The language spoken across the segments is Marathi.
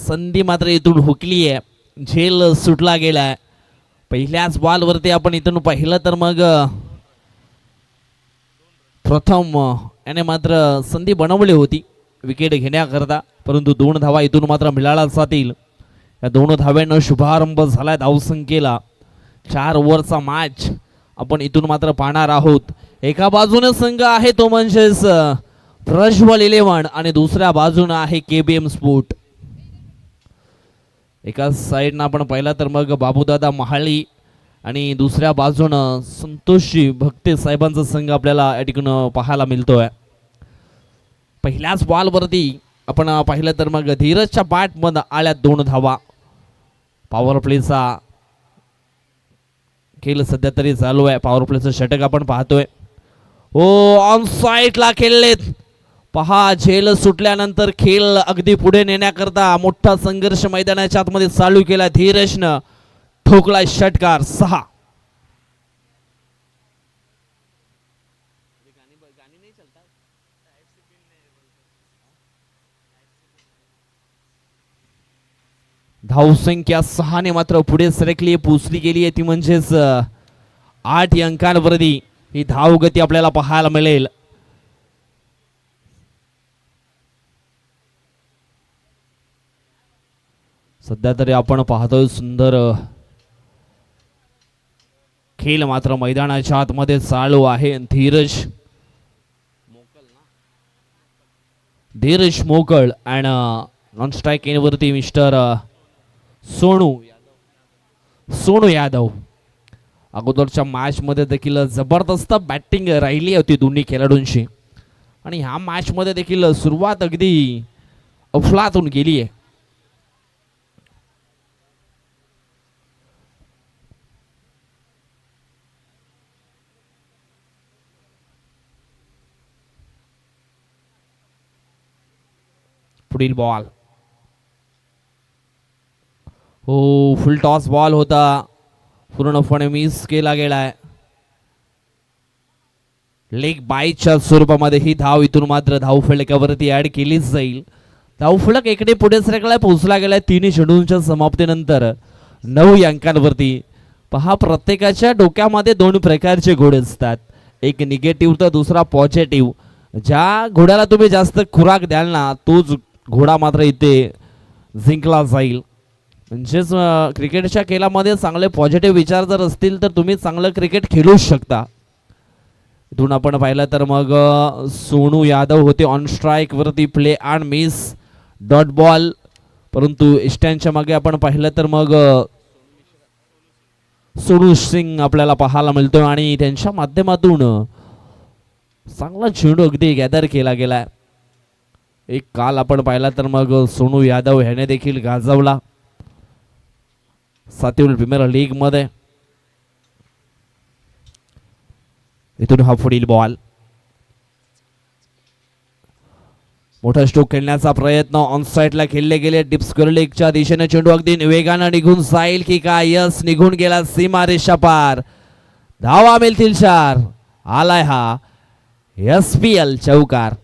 संधी मात्र इथून हुकली आहे, झेल सुटला गेलाय. पहिल्याच बॉलवरती आपण इथून पाहिलं तर मग प्रथम याने मात्र संधी बनवली होती विकेट घेण्याकरता, परंतु 2 धावा इथून मात्र मिळाला जातील. या 2 धाव्यानं शुभारंभ झालाय धावसंख्येला. 4 ओव्हरचा मॅच आपण इथून मात्र पाहणार आहोत. एका बाजूने संघ आहे तो म्हणजेच प्रज्वल 11 आणि दुसऱ्या बाजूने आहे केबीएम स्पोर्ट. एका साईडनं आपण पाहिला तर मग बाबूदादा महाळी आणि दुसऱ्या बाजूनं संतोषी भक्ते साहेबांचा संघ आपल्याला या ठिकाणी पाहायला मिळतोय. पहिल्याच बॉलवरती आपण पाहिलं तर मग धीरजच्या बॅटमध्ये आल्या 2 धावा. पॉवर प्लेचा खेळ सध्या तरी चालू आहे. पॉवर प्लेचं षटक आपण पाहतोय. ओ ऑन साईडला खेळलेत पहा. झेल सुटल्यानंतर खेळ अगदी पुढे नेण्याकरता मोठा संघर्ष मैदानाच्या आतमध्ये चालू केला. धीरजनं ठोकला षटकार 6. धावसंख्या 6 ने मात्र पुढे सरकली, पोचली गेली आहे ती म्हणजेच 8 अंकांवरती ही धावगती आपल्याला पाहायला मिळेल. सध्या तरी आपण पाहतोय सुंदर खेळ मात्र मैदानाच्या आतमध्ये चालू आहे. धीरज मोकळ अँड नॉन स्ट्राईक वरती मिस्टर सोनू यादव. अगोदरच्या मॅच मध्ये देखील जबरदस्त बॅटिंग राहिली होती दोन्ही खेळाडूंची आणि ह्या मॅच मध्ये देखील सुरुवात अगदी अफलातून गेली आहे. पुढील बॉल हो फुल टॉस बॉल होता, पूर्णपणे मिस केला गेलाय. लेग बायच्या स्वरूपामध्ये ही धाव इथून मात्र धावफलकावरती ऍड केलीच जाईल. धावफलक इकडे पुढे सरकलाय, पोहोचला गेलाय 3 चेंडूंच्या समाप्तीनंतर 9 अंकांवरती. पहा प्रत्येकाच्या डोक्यामध्ये 2 प्रकारचे घोडे असतात, एक निगेटिव्ह तर दुसरा पॉझिटिव्ह. ज्या घोड्याला तुम्ही जास्त खुराक द्याल ना तोच घोडा मात्र इथे जिंकला जाईल. म्हणजेच क्रिकेटच्या खेळामध्ये चांगले पॉझिटिव्ह विचार जर असतील तर तुम्ही चांगलं क्रिकेट खेळू शकता. इथून आपण पाहिलं तर मग सोनू यादव होते ऑन स्ट्राईक वरती, play and miss dot ball. परंतु इष्टांच्या मागे आपण पाहिलं तर मग सोनू सिंग आपल्याला पाहायला मिळतोय आणि त्यांच्या माध्यमातून चांगला चेंडू अगदी गॅदर केला गेलाय. एक काल आपण पाहिला तर मग सोनू यादव ह्याने देखील गाजवला 7वी प्रीमियर लीग मध्ये. इथून हा पुढील बॉल, मोठा स्ट्रोक खेळण्याचा प्रयत्न, ऑन साइडला खेळले गेले, डिप स्क्वेअर लेगच्या दिशेने चेंडू अगदी वेगाने निघून जाईल की काय? यस, निघून गेला सीमा रेषा पार. धावा मिळतील 4. आलाय हा SPL चौकार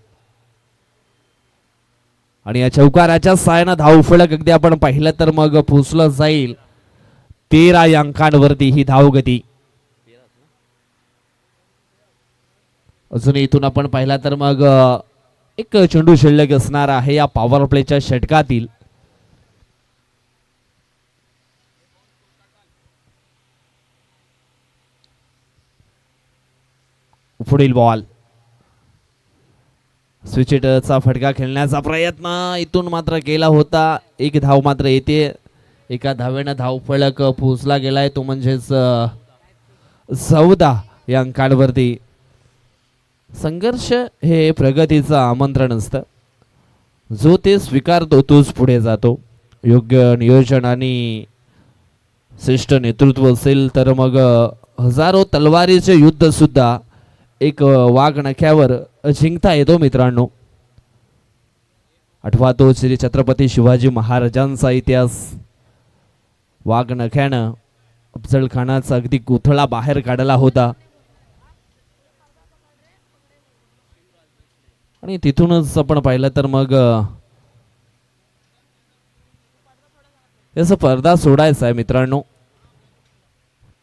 आणि या चौकाराच्या साहाय्याने धावफलक अगदी आपण पाहिलं तर मग पोचलं जाईल 13 अंकांवरती ही धावगती. अजून इथून आपण पाहिला तर मग एक चेंडू शिल्लक असणार आहे या पॉवर प्लेच्या षटकातील. पुढील बॉल, स्विच हिटरचा फटका खेळण्याचा प्रयत्न इथून मात्र केला होता. एक धाव मात्र येते, एका धावेनं धावफलक पोहोचला गेलाय तो म्हणजेच 14 या अंकांवरती. संघर्ष हे प्रगतीचं आमंत्रण असतं, जो ते स्वीकारतो तोच पुढे जातो. योग्य नियोजन आणि श्रेष्ठ नेतृत्व असेल तर मग हजारो तलवारीचे युद्ध सुद्धा एक वाघ नख्यावर जिंकता येतो मित्रांनो. आठवा तो श्री छत्रपती शिवाजी महाराजांचा इतिहास. वाघ नख्यानं अफजल खानाचा अगदी गुथळा बाहेर काढला होता आणि तिथूनच आपण पाहिलं तर मग याचा पडदा सोडायचा आहे मित्रांनो.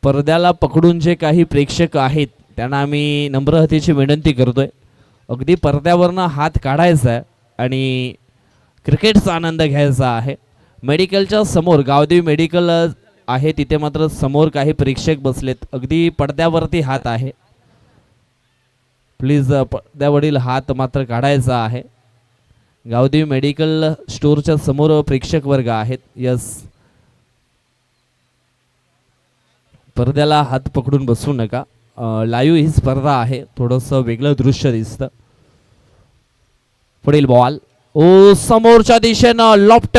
पडद्याला पकडून जे काही प्रेक्षक आहेत त्यांना आम्ही नम्रतेची विनंती करतोय, अगदी पडद्यावरनं हात काढायचा आहे आणि क्रिकेटचा आनंद घ्यायचा आहे. मेडिकलच्या समोर गावदेवी मेडिकल आहे तिथे मात्र समोर काही प्रेक्षक बसलेत, अगदी पडद्यावरती हात आहे. प्लीज पडद्यावरील हात मात्र काढायचा आहे. गावदेवी मेडिकल स्टोअरच्या समोर प्रेक्षक वर्ग आहेत. यस, पडद्याला हात पकडून बसू नका. लाईव्ह ही स्पर्धा आहे, थोडंसं वेगळं दृश्य दिसतं. पुढील बॉल ओ समोरच्या दिशेनं लॉफ्ट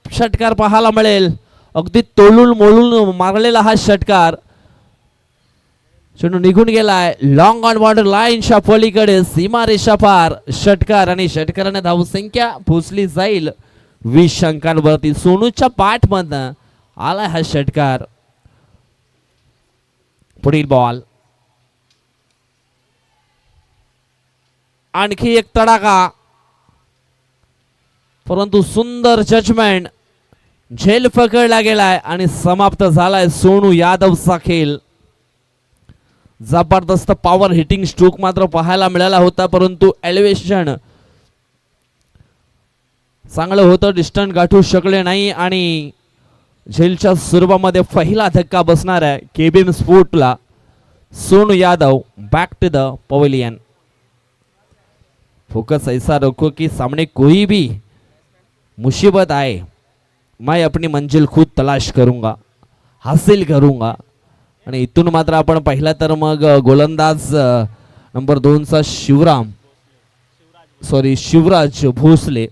षटकार पाहायला मिळेल. अगदी तोलून मोलून मारलेला हा षटकार चेंडू निघून गेलाय. लॉंग ऑन बॉर्डर लाईनच्या पलीकडे सीमारेषा पार षटकार आणि षटकाराने धावसंख्या पोचली जाईल 20 अंकांवरती. सोनूच्या पाठमधनं आलाय हा षटकार. पुढील बॉल आणखी एक तडाखा, परंतु सुंदर जजमेंट. झेल पकडला गेलाय आणि समाप्त झालाय सोनू यादवचा खेळ. जबरदस्त पॉवर हिटिंग स्ट्रोक मात्र पाहायला मिळाला होता, परंतु एलिव्हेशन चांगलं होतं, डिस्टन्स गाठू शकले नाही आणि झेलच्या स्वरूपामध्ये पहिला धक्का बसणार आहे केबीएम स्पोर्टला. Sonu Yadav back to the pavilion. Focus ऐसा रखो कि सामने कोई भी मुसीबत आए मैं अपनी मंजिल खुद तलाश करूंगा, हासिल करूंगा. आणि इथून मात्र आपण पाहिला तर मग गोलंदाज नंबर 2चा शिवराज भोसले.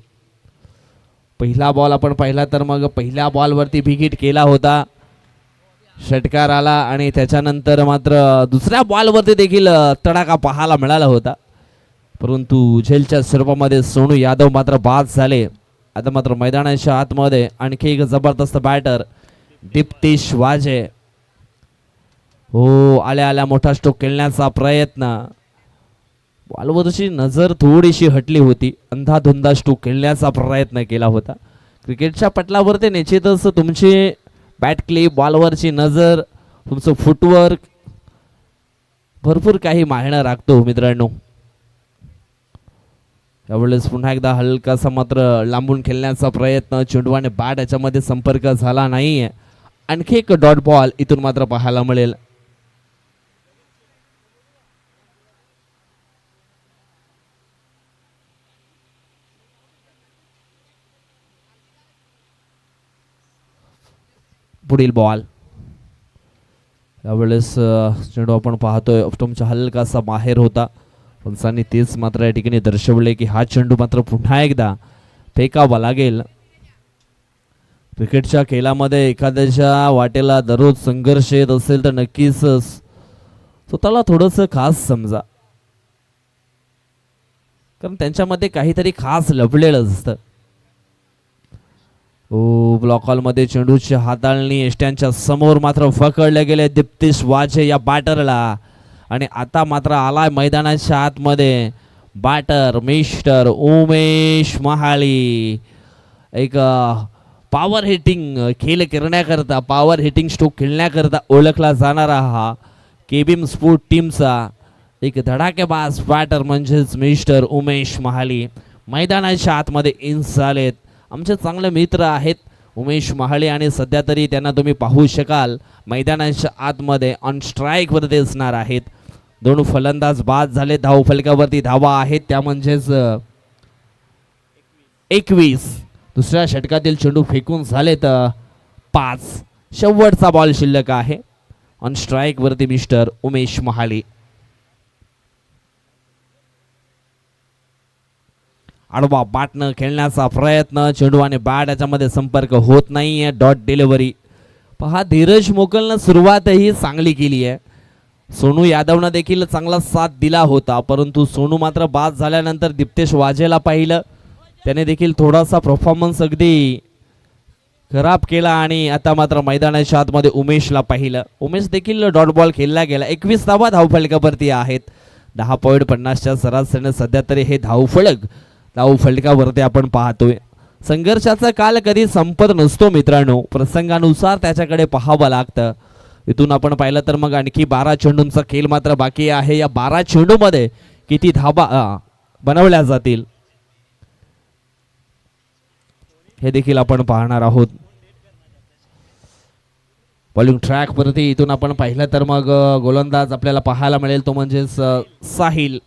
पहिला बॉल आपण पाहिला तर मग पहिल्या बॉलवरती विकेट केला होता, षटकार आला आणि त्याच्यानंतर मात्र दुसऱ्या बॉलवरती देखील तडाखा पाहायला मिळाला होता, परंतु झेलच्या स्वरूपामध्ये सोनू यादव मात्र बाद झाले. आता मात्र मैदानाच्या आतमध्ये आणखी एक जबरदस्त बॅटर दीप्तेश वाजे. हो, आल्या आल्या मोठा स्ट्रोक खेळण्याचा प्रयत्न. बॉलवरची नजर थोडीशी हटली होती, अंधाधुंदा स्ट्रोक खेळण्याचा प्रयत्न केला होता. क्रिकेटच्या पटलावरती निश्चितच तुमची बॅट क्लिप, बॉलवरची नजर, तुमचं फुटवर्क भरपूर काही मायना राखतो मित्रांनो. यावेळेस पुन्हा एकदा हलकासा मात्र लांबून खेळण्याचा प्रयत्न, चेंडू आणि बॅट याच्यामध्ये संपर्क झाला नाही. आणखी एक डॉट बॉल इथून मात्र पाहायला मिळेल. पुढील बॉल यावेळेस चेंडू आपण पाहतोय ऑफस्टंपच्या हलकासा बाहेर होता, पंचांनी तेच मात्र या ठिकाणी दर्शवले की हा चेंडू मात्र पुन्हा एकदा फेकावा लागेल. क्रिकेटच्या खेळामध्ये एखाद्याच्या वाटेला दररोज संघर्ष येत असेल तर नक्कीच स्वतःला थोडंसं खास समजा, कारण त्यांच्यामध्ये काहीतरी खास लपलेलं असतं. ओ ब्लॉक हॉलमध्ये चेंडूची हाताळणी एष्ट्यांच्या समोर मात्र पकडले गेले दीप्तेश वाजे या बॅटरला. आणि आता मात्र आलाय मैदानाच्या आतमध्ये बॅटर मिस्टर उमेश महाळी. एक पॉवर हिटिंग खेळ करण्याकरता, पॉवर हिटिंग स्ट्रोक खेळण्याकरता ओळखला जाणारा हा केबीएम स्पोर्ट टीमचा एक धडाकेबाज बॅटर म्हणजेच मिस्टर उमेश महाळी मैदानाच्या आतमध्ये इन झालेत. आमचे चांगले मित्र आहेत उमेश महाळे आणि सध्या तरी त्यांना तुम्ही पाहू शकाल मैदानाच्या आतमध्ये ऑन स्ट्राईकवरती असणार आहेत. दोन फलंदाज बाद झाले, धाव फलकावरती धावा आहेत त्या म्हणजेच 21. दुसऱ्या षटकातील चेंडू फेकून झाले तर 5. शेवटचा बॉल शिल्लक आहे. ऑन स्ट्राईकवरती मिस्टर उमेश महाळे. आडवा बॅटनं खेळण्याचा प्रयत्न, चेंडू आणि बॅट याच्यामध्ये संपर्क होत नाहीये. डॉट डिलिव्हरी पहा, धीरज मोकलनं सुरुवातही चांगली केली आहे. सोनू यादवनं देखील चांगला साथ दिला होता, परंतु सोनू मात्र बाद झाल्यानंतर दीप्तेश वाजेला पाहिलं, त्याने देखील थोडासा परफॉर्मन्स अगदी खराब केला. आणि आता मात्र मैदानाच्या आतमध्ये उमेशला पाहिलं, उमेश देखील डॉट बॉल खेळला गेला. 21 धावा धावफलकावरती आहेत. 10.50च्या सरासरीने सध्या तरी हे धावफलक धावफलकावरती आपण पाहतोय. संघर्षाचा काल कधी संपत नसतो मित्रांनो, प्रसंगानुसार त्याच्याकडे पाहावं लागतं. इथून आपण पाहिलं तर मग आणखी 12 चेंडूंचा खेळ मात्र बाकी आहे. या 12 चेंडूमध्ये किती धाबा बनवल्या जातील हे देखील आपण पाहणार आहोत. बॉलिंग ट्रॅक वरती इथून आपण पाहिलं तर मग गोलंदाज आपल्याला पाहायला मिळेल तो म्हणजेच साहिल.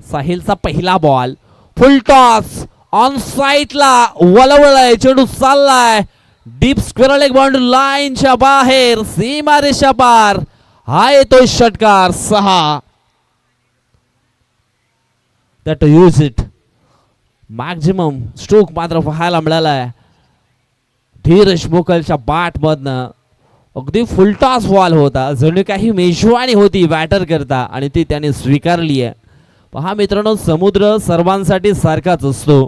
साहिलचा पहिला बॉल फुल टॉस ऑन साईडला वळवलाय, चेंडू चाललाय डीप स्क्वेअर लेग बाउंड्री लाईनच्या बाहेर, सीमारेषा पार. हा येतो षटकार 6. That use it. Maximum stroke मात्र पाहायला मिळालाय धीरज मोकलच्या बॅट मधनं. अगदी फुलटॉस बॉल होता, जणू काही मेजवानी होती बॅटर करता आणि ती त्याने स्वीकारली आहे. पहा मित्रांनो, समुद्र सर्वांसाठी सारखाच असतो,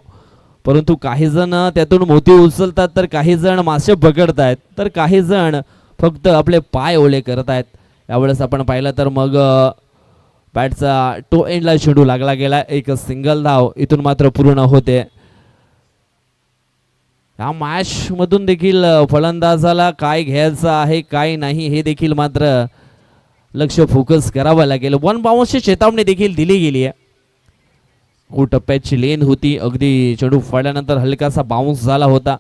परंतु काही जण त्यातून मोती उचलतात, तर काही जण मासे पकडतायत, तर काही जण फक्त आपले पाय ओले करतायत. यावेळेस आपण पाहिलं तर मग बॅटचा टो एंडला चेंडू लागला गेला. एक सिंगल धाव इथून मात्र पूर्ण होते. या मॅच मधून देखील फलंदाजाला काय घ्यायचं आहे काय नाही हे देखील मात्र लक्ष फोकस करावं लागेल. 1 बाउन्सची चेतावणी देखील दिली गेली आहे. टप्प्याची लेन होती, अगदी चेंडू पडल्यानंतर हलकासा बाउन्स झाला होता.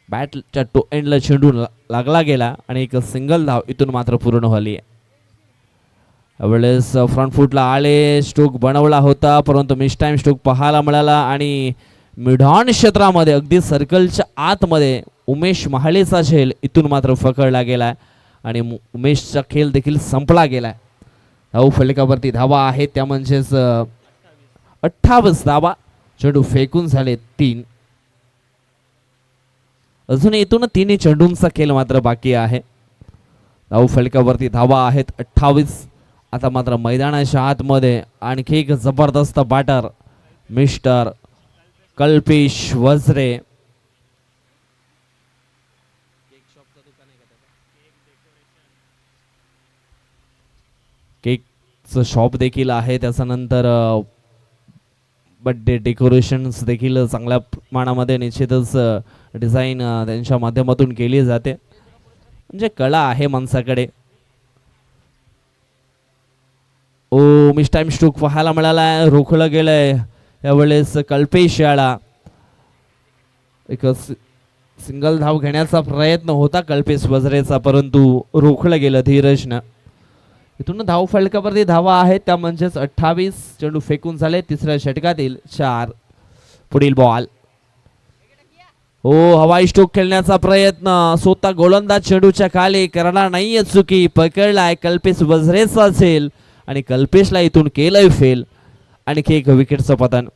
बॅटच्या टो एंडला चेंडू लागला गेला आणि एक सिंगल धाव इथून मात्र पूर्ण झाली आहे. यावेळेस फ्रंट फुटला आले, स्ट्रोक बनवला होता, परंतु मिस टाइम स्ट्रोक पाहायला मिळाला आणि मिडॉन क्षेत्रामध्ये अगदी सर्कलच्या आतमध्ये उमेश महालेचा झेल इथून मात्र पकडला गेलाय आणि उमेशचा खेळ देखील संपला गेलाय. धाव फलकावरती धावा आहेत त्या म्हणजेच 28 धावा. चेंडू फेकून झाले 3. अजून इथून 3 चेंडूंचा खेळ मात्र बाकी आहे. धाव फलकावरती धावा आहेत 28. आता मात्र मैदानाच्या आतमध्ये आणखी एक जबरदस्त बॅटर मिस्टर कल्पेश वज्रे. केकचं शॉप देखील आहे, त्याच्यानंतर बर्थडे डेकोरेशन्स देखील चांगल्या प्रमाणामध्ये निश्चितच डिझाईन त्यांच्या माध्यमातून केली जाते. म्हणजे कला आहे माणसाकडे. ओ मिस टाइम स्ट्रोक पाहायला मिळाला, रोखलं गेलंय. यावेळेस कल्पेश याळा एक सिंगल धाव घेण्याचा प्रयत्न होता कल्पेश वज्रेचा, परंतु रोखलं गेलं धीरजनं. इथून धाव फलकावरती धावा आहेत त्या म्हणजेच 28. चेंडू फेकून झाले. तिसऱ्या षटकातील 4. पुढील बॉल. हो हवाई स्ट्रोक खेळण्याचा प्रयत्न, स्वतः गोलंदाज चेंडूच्या खाली करणार नाहीये चुकी. पकडलाय कल्पेश वज्रेचा असेल आणि कल्पेशला इथून केलंय फेल. आणखी एक विकेटचं पतन.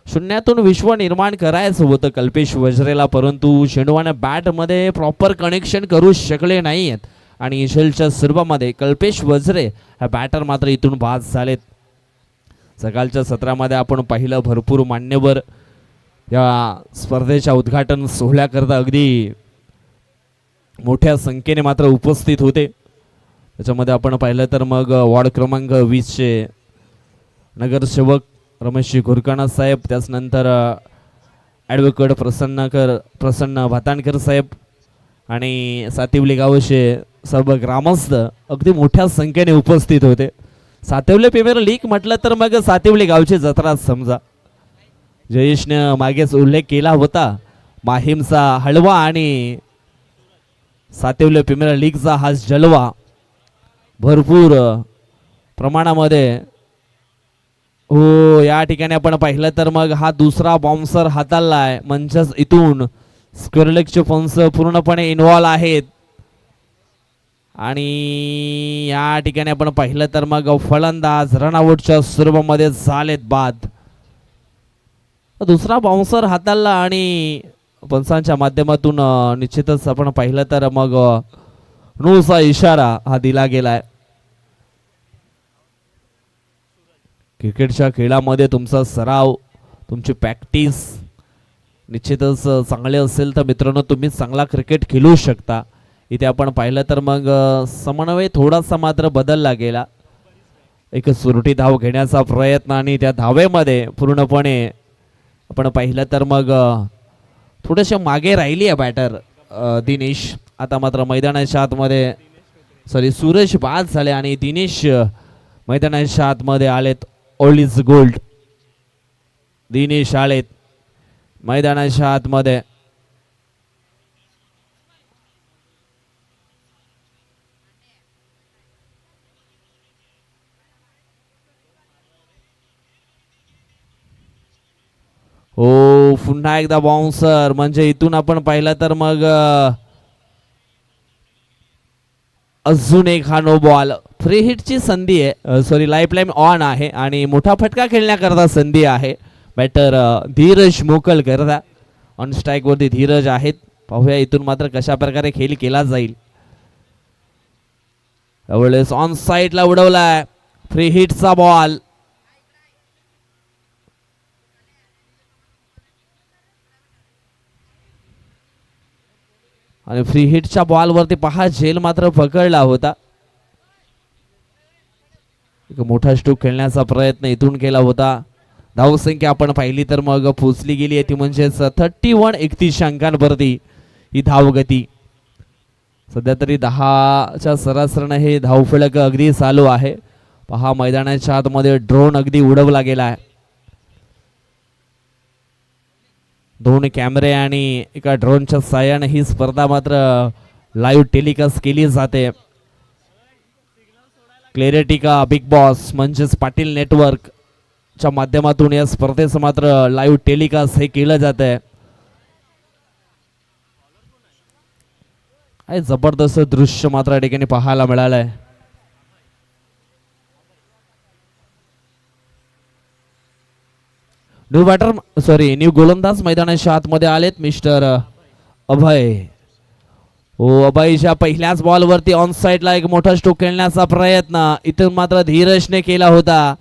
शून्यातून विश्व निर्माण करायचं होतं कल्पेश वज्रेला, परंतु चेंडूने बॅटमध्ये प्रॉपर कनेक्शन करू शकले नाहीयेत आणि झेलच्या सुरुवातीमध्ये कल्पेश वज्रे हा बॅटर मात्र इथून बाद झालेत. सकाळच्या सत्रामध्ये आपण पाहिलं भरपूर मान्यवर या स्पर्धेच्या उद्घाटन सोहळ्याकरता अगदी मोठ्या संख्येने मात्र उपस्थित होते. त्याच्यामध्ये आपण पाहिलं तर मग वॉर्ड क्रमांक 20चे नगरसेवक रमेशजी घोरकाणा साहेब, त्याचनंतर ॲडव्होकेट प्रसन्न भाताणकर साहेब आणि सातिवली गावचे सर्व ग्रामस्थ अगदी मोठ्या संख्येने उपस्थित होते. सातिवली प्रीमियर लीग म्हटलं तर मग सातिवली गावची जत्रा समजा. जयेशने मागेच उल्लेख केला होता माहीमचा हलवा आणि सातिवली प्रीमियर लीगचा हा जलवा भरपूर प्रमाणामध्ये. हो या ठिकाणी आपण पाहिलं तर मग हा दुसरा बाउन्सर हाताळलाय, म्हणजेच इथून स्क्वेअर लेगचे फंस पूर्णपणे इन्व्हॉल्व आहेत आणि या ठिकाणी आपण पाहिलं तर मग फलंदाज रनआउटच्या सुरुवातीमध्ये झालेत बाद. दुसरा बाउन्सर हाताळला आणि पंचांच्या माध्यमातून निश्चितच आपण पाहिलं तर मग नोचा इशारा हा दिला गेलाय. क्रिकेटच्या खेळामध्ये तुमचा सराव, तुमची प्रॅक्टिस निश्चितच चांगले असेल तर मित्रांनो तुम्ही चांगला क्रिकेट खेळू शकता. इथे आपण पाहिलं तर मग समन्वय थोडासा मात्र बदलला गेला. एक सुरटी धाव घेण्याचा प्रयत्न आणि त्या धावेमध्ये पूर्णपणे आपण पाहिलं तर मग थोडेसे मागे राहिली आहे बॅटर दिनेश. आता मात्र मैदानाच्या आतमध्ये सूरज बाद झाले आणि दिनेश मैदानाच्या आतमध्ये आलेत. ऑल इज गोल्ड दिनेश आलेत मैदानाच्या आतमध्ये. हो पुन्हा एकदा बाउन्सर म्हणजे इथून आपण पाहिलं तर मग अजून एक हा नो बॉल. फ्री हिटची संधी आहे लाईफ लाईन ऑन आहे आणि मोठा फटका खेळण्याकरता संधी आहे. बॅटर धीरज मोकल करता ऑन स्ट्राईक वरती धीरज आहेत. पाहूया इथून मात्र कशा प्रकारे खेळ केला जाईल. त्यावेळेस ऑन साईडला उडवलाय फ्री हिटचा बॉल. आणि फ्री हिटच्या बॉलवरती पहा झेल मात्र पकडला होता. एक मोठा स्ट्रोक खेळण्याचा प्रयत्न इथून केला होता. धावसंख्या आपण पाहिली तर मग पोचली गेली आहे ती म्हणजेच 31 अंकांवरती ही धावगती. सध्या तरी 10च्या सरासरीने हे धावफलक अगदी चालू आहे. पहा मैदानाच्या आतमध्ये ड्रोन अगदी उडवला गेला आहे. 2 कॅमेरे आणि एका ड्रोनच्या साहाय्याने ही स्पर्धा मात्र लाईव्ह टेलिकास्ट केली जाते. क्लॅरिटी का बिग बॉस म्हणजेच पाटील नेटवर्क च्या माध्यमातून या स्पर्धेचं मात्र लाईव्ह टेलिकास्ट हे केलं जात आहे. जबरदस्त दृश्य मात्र या ठिकाणी पाहायला मिळालंय. न्यू गोलंदाज मैदानाच्या आतमध्ये आलेत मिस्टर अभय. हो अभयच्या पहिल्याच बॉलवरती ऑन साइडला एक मोठा स्ट्रोक खेळण्याचा प्रयत्न इथून मात्र धीरजने केला होता.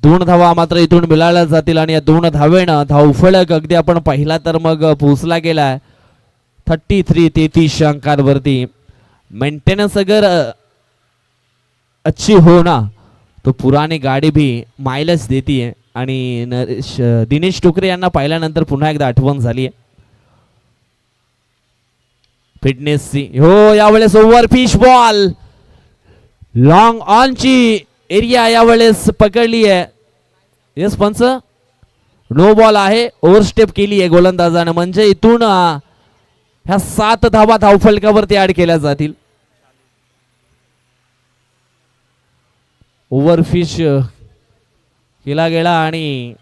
2 धावा मात्र इथून मिळाल्या जातील आणि या 2 धावेनं धावफलक अगदी आपण पाहिला तर मग पोहोचला गेलाय 33 अंकांवरती. मेंटेनेंस अगर अच्छी हो ना तो पुरानी गाडी भी माइलेज देती है. आणि दिनेश टोकरे यांना पाहिल्यानंतर पुन्हा एकदा आठवण झाली आहे फिटनेसची. हो यावेळेस ओव्हर फिश बॉल लॉंग ऑनची एरिया यावेळेस पकडली आहे. येस पंच नो बॉल आहे. ओव्हरस्टेप केली आहे गोलंदाजाने म्हणजे इथून ह्या 7 धावा धावफलकावरती ऍड केल्या जातील. ओव्हरफिश केला गेला आणि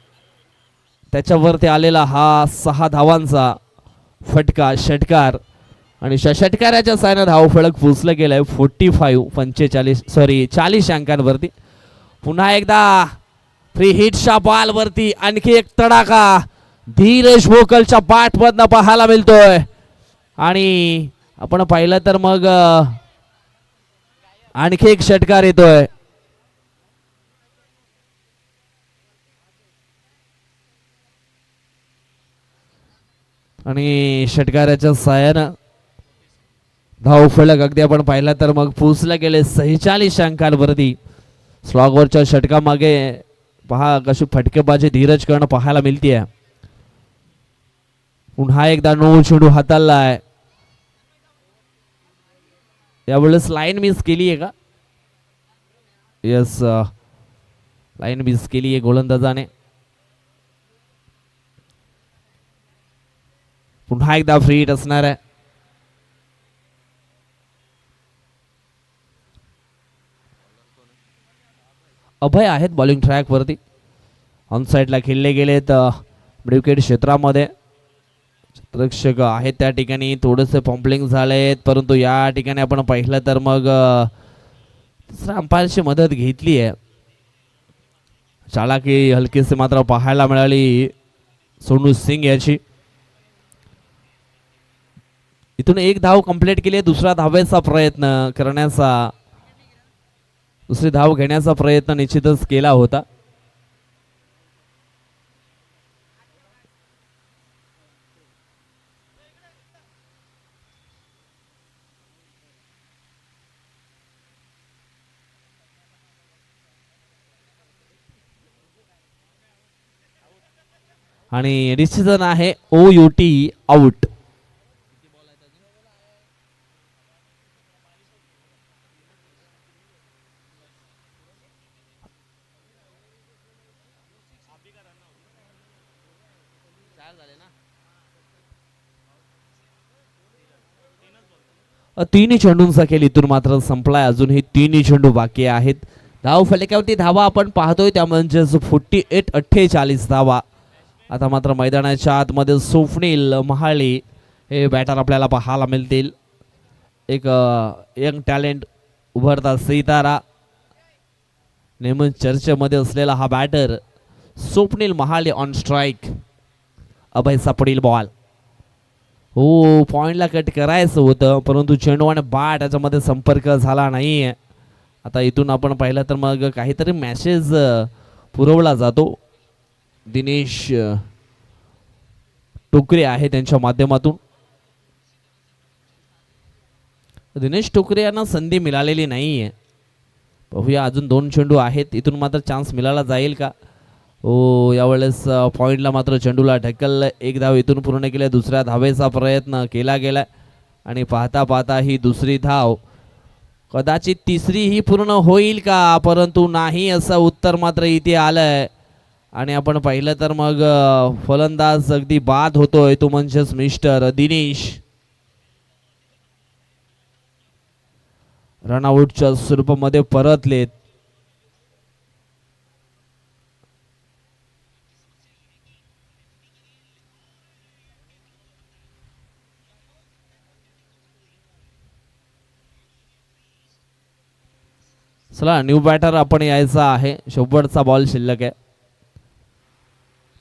त्याच्यावरती आलेला हा 6 धावांचा फटका षटकार आणि षटकाराच्या साहाय्याने धावफलक पोचलं गेलंय 40 अंकांवरती. पुन्हा एकदा फ्री हिटच्या बॉल वरती आणखी एक तडाखा धीरज भोकलच्या बॅट मधनं पाहायला मिळतोय. आणि आपण पाहिलं तर मग आणखी एक षटकार येतोय. आणि षटकाराच्या साहाय्यानं धावफलक अगदी आपण पाहिला तर मग पोचला गेले 46 अंकांवरती. स्लॉगवरच्या षटकामागे पहा कशी फटकेबाजी धीरज करणं पाहायला मिळते. पुन्हा एकदा नो चेंडू हाताळलाय. यावेळेस लाईन मिस केली आहे का? यस लाईन मिस केली आहे गोलंदाजाने. पुन्हा एकदा फ्री हिट असणार आहे. अभय आहेत बॉलिंग ट्रॅक वरती. ऑन साइडला खेळले गेलेत विकेट क्षेत्रामध्ये. क्षेत्ररक्षक आहेत त्या ठिकाणी थोडेसे पॉम्पलिंग झालेत परंतु या ठिकाणी आपण पाहिलं तर मग अंपायरची मदत घेतली आहे. चालाकी हलकीसे मात्र पाहायला मिळाली सोनू सिंग याची. इथून एक धाव कंप्लीट केली. दुसरा धावेचा प्रयत्न करण्याचा दुसरी धाव घेण्याचा प्रयत्न निश्चितच केला होता. आणि डिसिजन आहे OUT आउट. तिन्ही चेंडूंचा खेळ इथून मात्र संपलाय. अजूनही तिन्ही चेंडू बाकी आहेत. धाव फलकावरती धावा आपण पाहतोय त्या म्हणजेच 48-48 धावा. आता मात्र मैदानाच्या आतमध्ये स्वप्नील महाळे हे बॅटर आपल्याला पाहायला मिळतील. एक यंग टॅलेंट उभरता सितारा नेहमीच चर्चेमध्ये असलेला हा batter Swapnil Mahale on strike. अभय सापडील बॉल. हो, पॉइंटला कट करायचं होतं परंतु चेंडू आणि बॅट याच्यामध्ये संपर्क झाला नाही. आता इथून आपण पाहिलं तर मग काहीतरी मॅसेज पुरवला जातो. दिनेश टोकरे आहे त्यांच्या माध्यमातून. दिनेश टोकरे यांना संधी मिळालेली नाहीये. पाहूया अजून 2 चेंडू आहेत. इथून मात्र चान्स मिळाला जाईल का? हो, यावेळेस पॉइंटला मात्र चेंडूला ढकललं. एक धाव इथून पूर्ण केली. दुसऱ्या धावेचा प्रयत्न केला गेला आणि पाहता पाहता ही दुसरी धाव, कदाचित तिसरी ही पूर्ण होईल का, परंतु नाही असं उत्तर मात्र इथे आलंय. आणि आपण पाहिलं तर मग फलंदाज अगदी बाद होतोय तो म्हणजेच मिस्टर दिनेश. रनआउटच्या स्वरूपामध्ये परतलेत. चला न्यू बॅटर आपण यायचा आहे. शेवटचा बॉल शिल्लक आहे.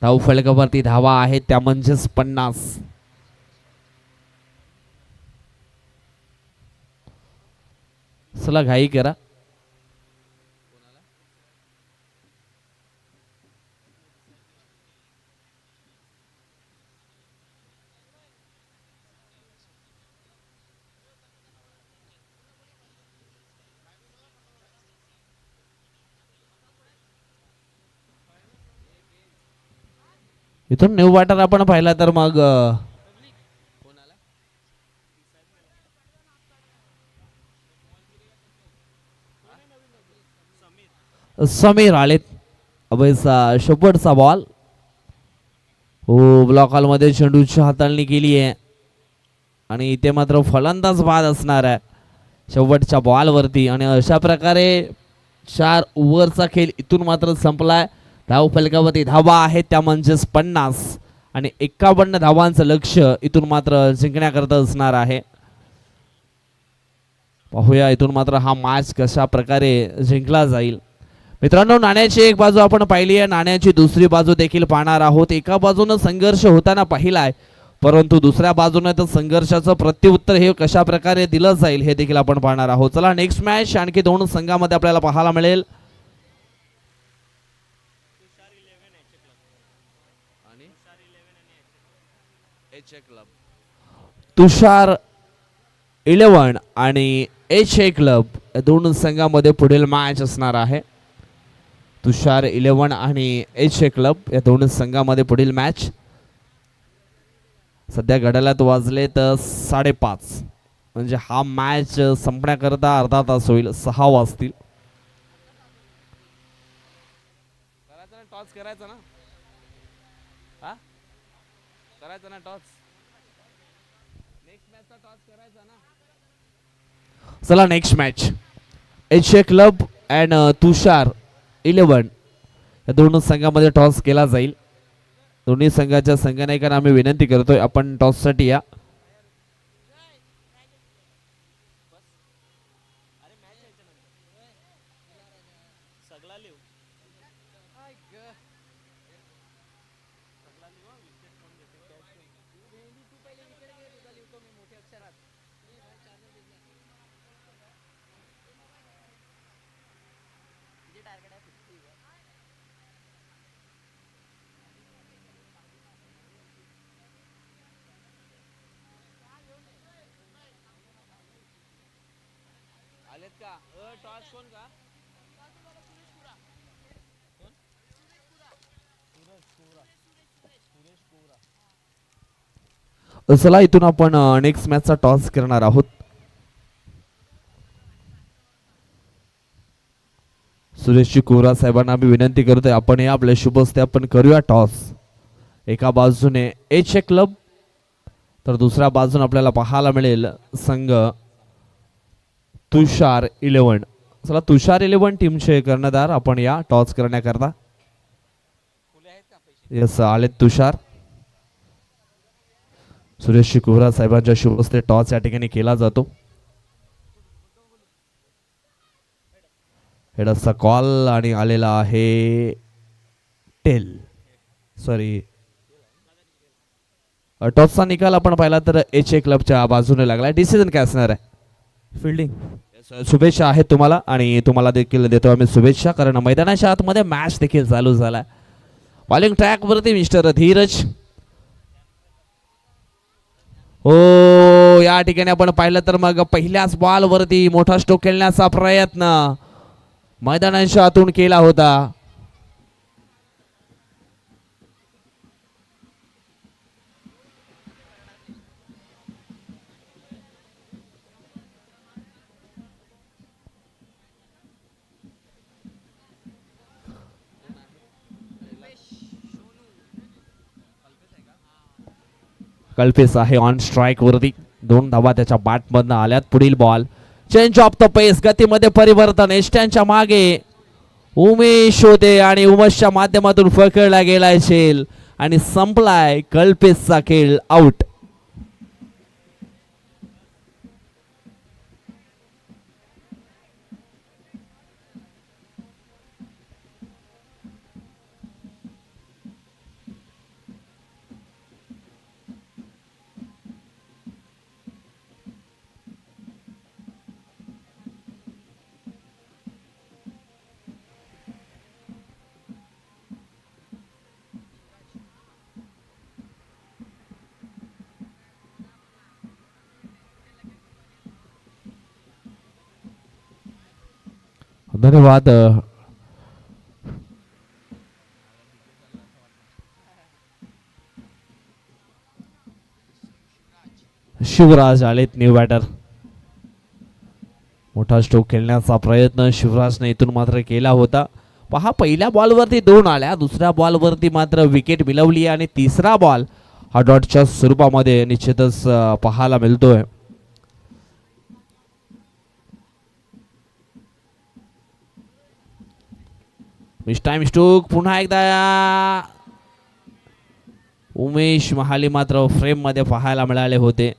धाव फलकावरती धावा आहेत त्या म्हणजेच 50. चला घाई करा. इथून न्यू बॅटर आपण पाहिला तर मग समीर आलेत. अभयचा शेवटचा बॉल. हो, ब्लॉक हॉलमध्ये चेंडूची हाताळणी केली आहे आणि इथे मात्र फलंदाज बाद असणार आहे शेवटच्या बॉलवरती. आणि अशा प्रकारे 4 ओव्हरचा खेळ इथून मात्र संपलाय. धाव फलकावरती धावा आहेत त्या म्हणजेच 50 आणि 51 धावांचं लक्ष इथून मात्र जिंकण्याकरता असणार आहे. पाहूया इथून मात्र हा मॅच कशा प्रकारे जिंकला जाईल. मित्रांनो, नाण्याची एक बाजू आपण पाहिली आहे, नाण्याची दुसरी बाजू देखील पाहणार आहोत. एका बाजूने संघर्ष होताना पाहिलाय परंतु दुसऱ्या बाजूने तर संघर्षाचं प्रत्युत्तर हे कशा प्रकारे दिलं जाईल हे देखील आपण पाहणार आहोत. चला नेक्स्ट मॅच आणखी 2 संघामध्ये आपल्याला पाहायला मिळेल. तुषार 11 आणि HA क्लब या 2 संघामध्ये पुढील मॅच असणार आहे. तुषार 11 आणि HA क्लब या 2 संघामध्ये पुढील मॅच. सध्या घड्याळात वाजले तर 5:30 म्हणजे हा मॅच संपण्याकरता अर्धा तास होईल. 6 वाजतील. टॉस करायचा ना, हा करायचा ना टॉस. नेक्स्ट मॅचचा टॉस करायचा ना. चला next match HA club and Tushar 11 या 2 संघामध्ये टॉस केला जाईल. दोन्ही संघाच्या संघनायकांना आम्ही विनंती करतोय आपण टॉससाठी या. चला इथून आपण नेक्स्ट मॅचचा टॉस करणार आहोत. सुरेशजी कोरा साहेबांना मी विनंती करतोय आपण या आपल्या शुभ हस्ते आपण करूया टॉस. एका बाजूने एच ए क्लब तर दुसऱ्या बाजूने आपल्याला पाहायला मिळेल संघ तुषार 11. चला तुषार 11 टीमचे कर्णधार आपण या टॉस करण्याकरता. यस आले तुषार. सुरेश कोहरा साहेबांच्या शुभ हस्ते टॉस या ठिकाणी केला जातो. हेडचा कॉल आणि आलेला आहे टेल. सॉरी टॉसचा निकाल आपण पाहिला तर एच ए क्लबच्या बाजूने लागला. डिसिजन काय असणार आहे? फिल्डिंग. शुभेच्छा आहेत तुम्हाला आणि तुम्हाला देखील देतो आम्ही शुभेच्छा कारण मैदानाच्या आतमध्ये मॅच देखील चालू झाला. बॉलिंग ट्रॅक वरती मिस्टर धीरज. हो या ठिकाणी आपण पाहिलं तर मग पहिल्याच बॉल वरती मोठा स्ट्रोक खेळण्याचा प्रयत्न मैदानाच्या आतून केला होता. कल्पेस आहे ऑन स्ट्राइक वरती. 2 धावा त्याच्या बॅट मधनं आल्यात. पुढील बॉल चेंज ऑफ द पेस. गतीमध्ये परिवर्तन. एस्ट्यांच्या मागे उमेश होते आणि उमेशच्या माध्यमातून पकडला गेलाय झेल आणि संपलाय कल्पेसचा खेळ. आउट. धन्यवाद. शिवराज आलेत न्यू बॅटर. मोठा स्ट्रोक खेळण्याचा प्रयत्न शिवराजने इथून मात्र केला होता. पहा पहिल्या बॉलवरती 2 आल्या. दुसऱ्या बॉलवरती मात्र विकेट मिळवली आणि तिसरा बॉल हा डॉटच्या स्वरूपामध्ये निश्चितच पाहायला मिळतोय. मिस टाइम स्ट्रोक पुन्हा एकदा उमेश महाली मात्र फ्रेम मध्ये पाहायला मिळाले होते.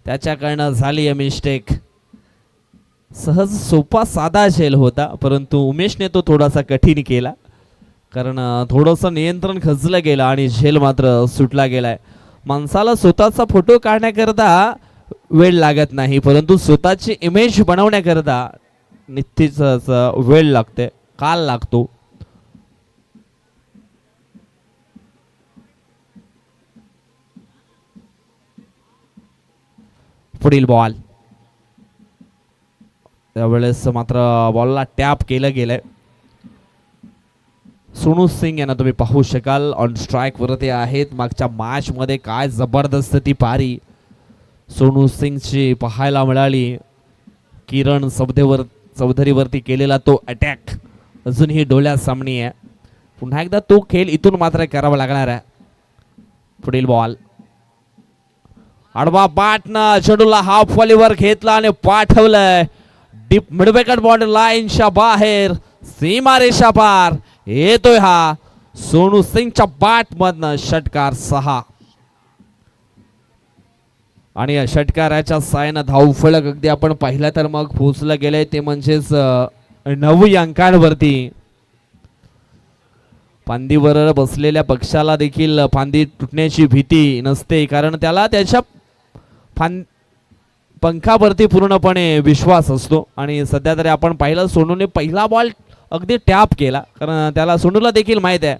त्याच्याकडनं झाली आहे मिस्टेक. सहज सोपा साधा झेल होता परंतु उमेशने तो थोडासा कठीण केला कारण थोडंसं नियंत्रण खचलं गेलं आणि झेल मात्र सुटला गेलाय. माणसाला स्वतःचा फोटो काढण्याकरता वेळ लागत नाही परंतु स्वतःची इमेज बनवण्याकरता निश्चितच वेळ लागते, काल लागतो. पुढील बॉल त्यावेळेस मात्र बॉलला टॅप केलं गेलंय. सोनू सिंग यांना तुम्ही पाहू शकाल ऑन स्ट्राइक वरती आहेत. मागच्या मॅच मध्ये काय जबरदस्त ती पारी सोनू सिंगची पाहायला मिळाली. किरण चौधरीवरती केलेला तो अटॅक अजूनही डोळ्यासमोर आहे. पुन्हा एकदा तो खेळ इथून मात्र करावा लागणार आहे. पुढील बॉल आडवा बॅटनं चेंडूला हाफ वॉलीवर घेतला आणि पाठवलंय डीप मिडविकेट बाउंड्री लाईनच्या बाहेर. सीमारेषा पार येतोय हा सोनू सिंगच्या बॅट मधनं षटकार 6 आणि या षटकाराच्या साहाय्यानं धावफलक अगदी आपण पाहिलं तर मग पोहोचलं गेलंय ते म्हणजेच 9 अंकांवरती. फांदीवर बसलेल्या पक्षाला देखील फांदी तुटण्याची भीती नसते कारण त्याला त्याच्या पंखावरती पूर्णपणे विश्वास असतो. आणि सध्या तरी आपण पाहिलं सोनूने पहिला बॉल अगदी टॅप केला कारण त्याला सोनूला देखील माहित आहे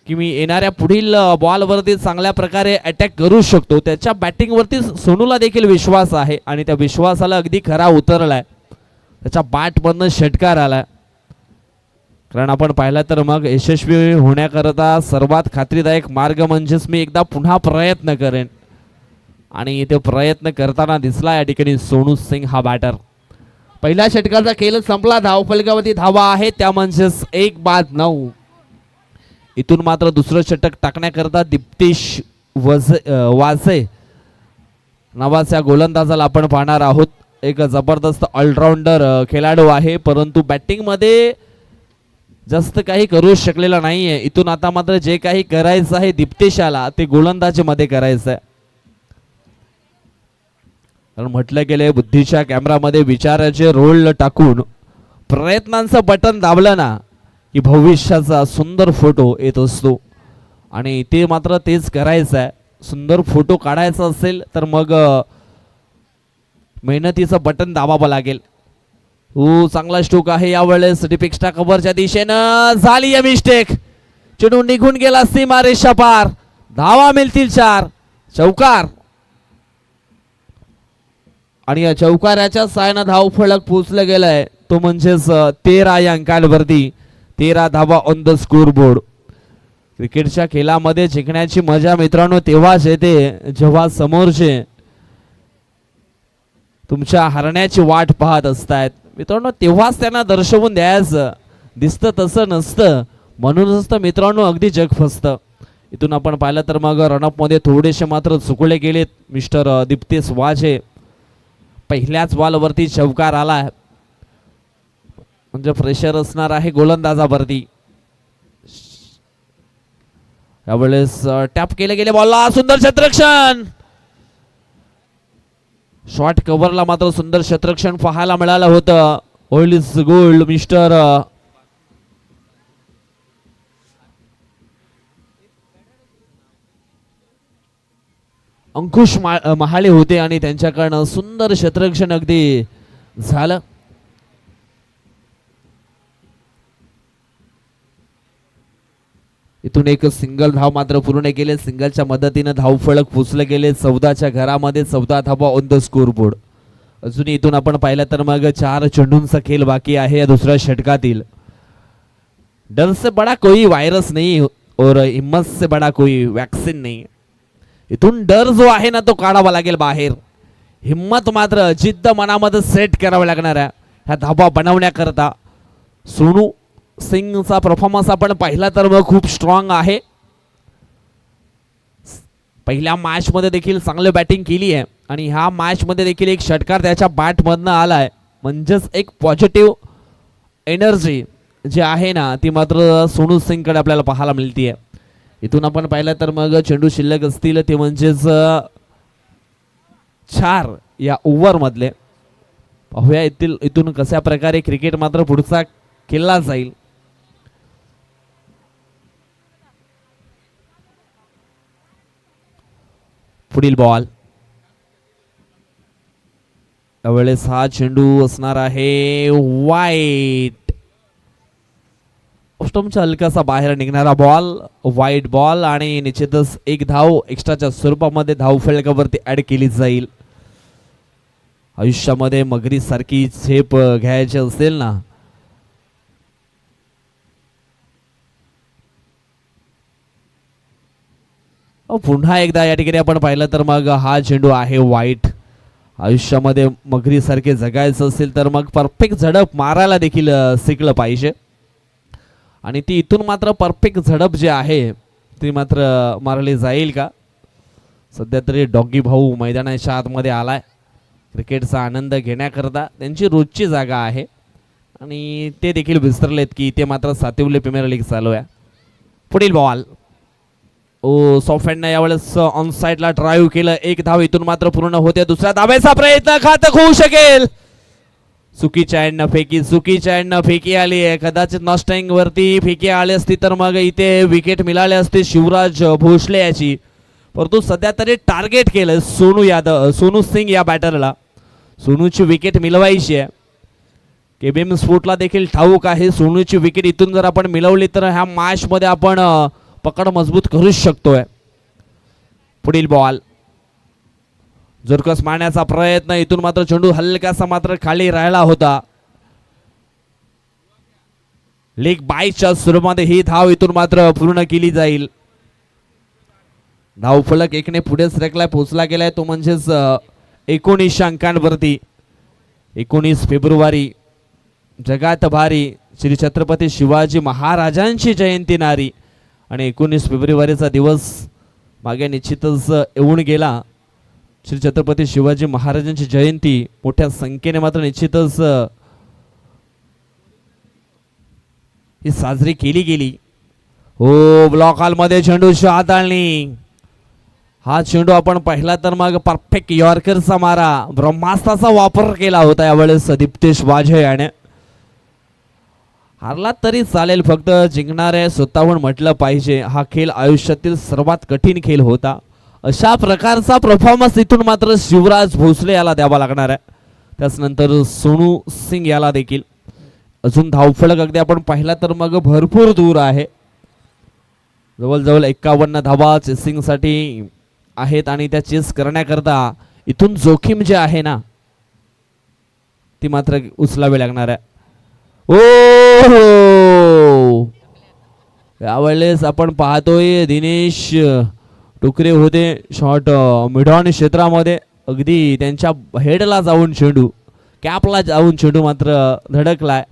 की मी येणाऱ्या पुढील बॉलवरती चांगल्या प्रकारे अटॅक करू शकतो. त्याच्या बॅटिंगवरती सोनूला देखील विश्वास आहे आणि त्या विश्वासाला अगदी खरा उतरलाय. त्याच्या बॅटमधनं षटकार आलाय. कारण आपण पाहिलं तर मग यशस्वी होण्याकरता सर्वात खात्रीदायक मार्ग म्हणजेच मी एकदा पुन्हा प्रयत्न करेन आणि ते प्रयत्न करताना दिसला या ठिकाणी सोनू सिंग हा बॅटर. पहिल्या षटकाचा खेळ संपला. धावफलकावरती धावा आहे त्या म्हणजेच 1-9. इथून मात्र दुसरं षटक टाकण्याकरता दीप्तेश वाजे नावाच्या गोलंदाजाला आपण पाहणार आहोत. एक जबरदस्त ऑलराऊंडर खेळाडू आहे परंतु बॅटिंग मध्ये जास्त काही करू शकलेला नाहीये. इथून आता मात्र जे काही करायचं आहे दीप्तेशाला ते गोलंदाजी मध्ये करायचं आहे. कारण म्हटलं गेले बुद्धीच्या कॅमेरामध्ये विचाराचे रोल टाकून प्रयत्नांचं बटन दाबलं ना की भविष्याचा सुंदर फोटो येत असतो आणि ते मात्र तेच करायचं आहे. सुंदर फोटो काढायचा असेल तर मग मेहनतीचं बटन दाबावं लागेल. चांगला स्ट्रोक आहे यावेळेस डीप एक्स्ट्रा कव्हरच्या दिशेनं झाली आहे मिस्टेक. चेंडू निघून गेला सीमारेषा पार. धावा मिळतील 4. चौकार आणि या चौकाराच्या सायना धाव फलक पोचलं गेलाय तो म्हणजेच 13 या अंकांवरती 13 धावा ऑन द स्कोर बोर्ड. क्रिकेटच्या खेळामध्ये जिंकण्याची मजा मित्रांनो तेव्हाच येते जेव्हा समोरचे तुमच्या हरण्याची वाट पाहत असतात मित्रांनो, तेव्हाच त्यांना दर्शवून द्यायचं. दिसतं तसं नसतं म्हणूनच तर मित्रांनो अगदी जग फसतं. इथून आपण पाहिलं तर मग रनअप मध्ये थोडेसे मात्र चुकले गेलेत मिस्टर दीप्तेश वाजे. पहिल्याच बॉलवरती चौकार आला म्हणजे प्रेशर असणार आहे गोलंदाजावरती. यावेळेस टॅप केले गेले बॉलला सुंदर क्षेत्ररक्षण. शॉर्ट कव्हरला मात्र सुंदर क्षेत्ररक्षण पाहायला मिळालं होतं. ऑल इज गोल्ड मिस्टर अंकुश महाले होते आणि त्यांच्याकडनं सुंदर क्षेत्ररक्षण अगदी झालं. इथून एक सिंगल धाव मात्र पूर्ण केले. सिंगलच्या मदतीने धाव फलक पोचले गेले 14च्या घरामध्ये 14 धावा ऑन द स्कोर बोर्ड. अजून इथून आपण पाहिलं तर मग 4 चेंडूंचा खेळ बाकी आहे या दुसऱ्या षटकातील. डर से बडा कोई वायरस नहीं और हिम्मत से बडा कोई वॅक्सिन नहीं. इथून डर जो आहे ना तो काढावा लागेल बाहेर. हिम्मत मात्र जिद्द मनामध्ये सेट करावी लागणार आहे ह्या धावा बनवण्याकरता. सोनू सिंगचा परफॉर्मन्स आपण पाहिला तर मग खूप स्ट्रॉंग आहे. पहिल्या मॅच मध्ये देखील चांगली बॅटिंग केली आहे आणि ह्या मॅच मध्ये देखील एक षटकार त्याच्या बॅट मधनं आलाय म्हणजेच एक पॉझिटिव्ह एनर्जी जी आहे ना ती मात्र सोनू सिंग कडे आपल्याला पाहायला मिळते. इथून आपण पाहिलं तर मग चेंडू शिल्लक असतील ते म्हणजेच 4 या ओव्हर मधले. पाहूया इथून कशा प्रकारे क्रिकेट मात्र पुढचा खेळला जाईल. पुढील बॉल यावेळेस हा चेंडू असणार आहे वाईट. ऑस्टमच्या हलकासा बाहेर निघणारा बॉल वाईट बॉल आणि निश्चितच एक धाव एक्स्ट्राच्या स्वरूपामध्ये धाव फलकावरती ऍड केली जाईल. आयुष्यामध्ये मगरी सारखी झेप घ्यायची असेल ना पुन्हा एकदा या ठिकाणी आपण पाहिलं तर मग हा चेंडू आहे वाईट. आयुष्यामध्ये मगरी सारखे जगायचं असेल तर मग परफेक्ट झडप मारायला देखील शिकलं पाहिजे आणि ती इथून मात्र परफेक्ट झडप जी आहे ती मात्र मारली जाईल का. सध्या तरी डॉगी भाऊ मैदानाच्या आतमध्ये आलाय. क्रिकेटचा आनंद घेण्याकरता त्यांची रोजची जागा आहे आणि ते देखील विसरलेत की ते मात्र सातिवले प्रीमियर लीग चालू आहे. पुढील बॉल सॉफ्टने यावेळेस ऑन साइडला ड्राईव्ह केलं. एक धाव इथून मात्र पूर्ण होते. दुसऱ्या धावेचा प्रयत्न घातक होऊ शकेल. चुकीच्या एंडनं फेकी आली आहे. कदाचित नॉस्टिंग वरती फेकी आली असती तर मग इथे विकेट मिळाली असते शिवराज भोसले याची. परंतु सध्या तरी टार्गेट केलं सोनू सिंग या बॅटरला. सोनूची विकेट मिळवायची आहे. केबीएम स्पोर्टला देखील ठाऊक आहे सोनूची विकेट इथून जर आपण मिळवली तर ह्या मॅच मध्ये आपण पकड मजबूत करूच शकतोय. पुढील बॉल जोरकस मारण्याचा प्रयत्न. इथून मात्र चेंडू हलकासा मात्र खाली राहिला होता. लेग बायच्या स्वरूपामध्ये ही धाव इथून मात्र पूर्ण केली जाईल. धावफलक एकने पुढे सरकलाय, पोहोचला गेलाय तो म्हणजेच 19 अंकांवरती. 19 फेब्रुवारी जगात भारी श्री छत्रपती शिवाजी महाराजांची जयंती नारी आणि 19 फेब्रुवारीचा दिवस मागे निश्चितच येऊन गेला. श्री छत्रपती शिवाजी महाराजांची जयंती मोठ्या संख्येने मात्र निश्चितच ही साजरी केली गेली. हो, ब्लॉक हॉल मध्ये चेंडूची हाताळणी. हा चेंडू आपण पाहिला तर मग परफेक्ट यॉर्करचा मारा, ब्रह्मास्त्राचा वापर केला होता यावेळेस दीप्तेश वाझे याने. हारला तरी चालेल, फक्त जिंकणारे स्वतःहून म्हटलं पाहिजे हा खेळ आयुष्यातील सर्वात कठीण खेळ होता. अशा प्रकारचा परफॉर्मन्स इथून मात्र शिवराज भोसले याला द्यावा लागणार आहे. त्यानंतर सोनू सिंग याला देखील. अजून धावफलक अगदी आपण पाहिला तर मग भरपूर दूर आहे. जवळजवळ 51 धावा चेसिंगसाठी आहेत आणि त्या चेस करण्याकरता इथून जोखीम जे आहे ना ती मात्र उचलावी लागणार आहे. ओ यावेळेस आपण पाहतोय दिनेश टुकरे होते शॉट मिडॉन क्षेत्रामध्ये, अगदी त्यांच्या हेडला जाऊन चेंडू, कॅपला जाऊन चेंडू मात्र धडकलाय.